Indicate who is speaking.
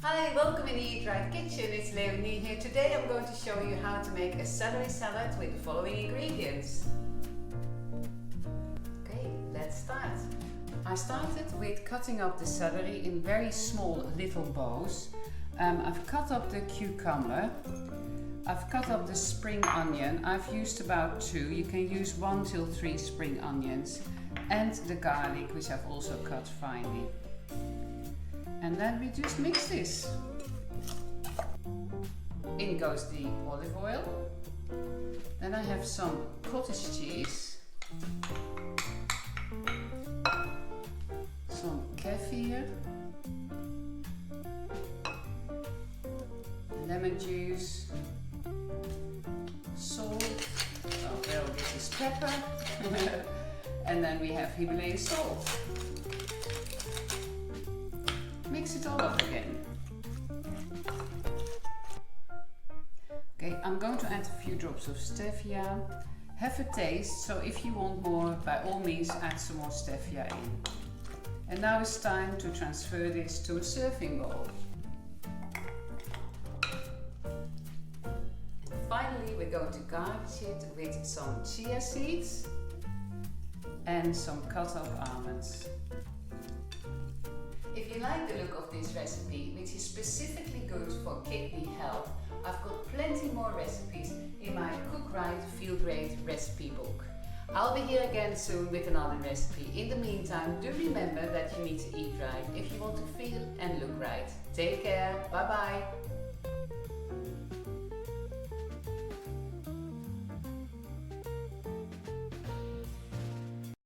Speaker 1: Hi, welcome in the Eat Right Kitchen. It's Leonie here. Today I'm going to show you how to make a celery salad with the following ingredients. Okay, let's start. I started with cutting up the celery in very small little bows. I've cut up the cucumber. I've cut up the spring onion. I've used about 2. You can use 1 till 3 spring onions. And the garlic, which I've also cut finely. And then we just mix this. In goes the olive oil. Then I have some cottage cheese. Some kefir. Lemon juice. Salt. Oh well, this is pepper. And then we have Himalayan salt. Mix it all up again. Okay, I'm going to add a few drops of stevia. Have a taste, so if you want more, by all means add some more stevia in. And now it's time to transfer this to a serving bowl. Finally, we're going to garnish it with some chia seeds and some cut up almonds. If you like the look of this recipe, which is specifically good for kidney health, I've got plenty more recipes in my Cook Right Feel Great recipe book. I'll be here again soon with another recipe. In the meantime, do remember that you need to eat right if you want to feel and look right. Take care, bye bye!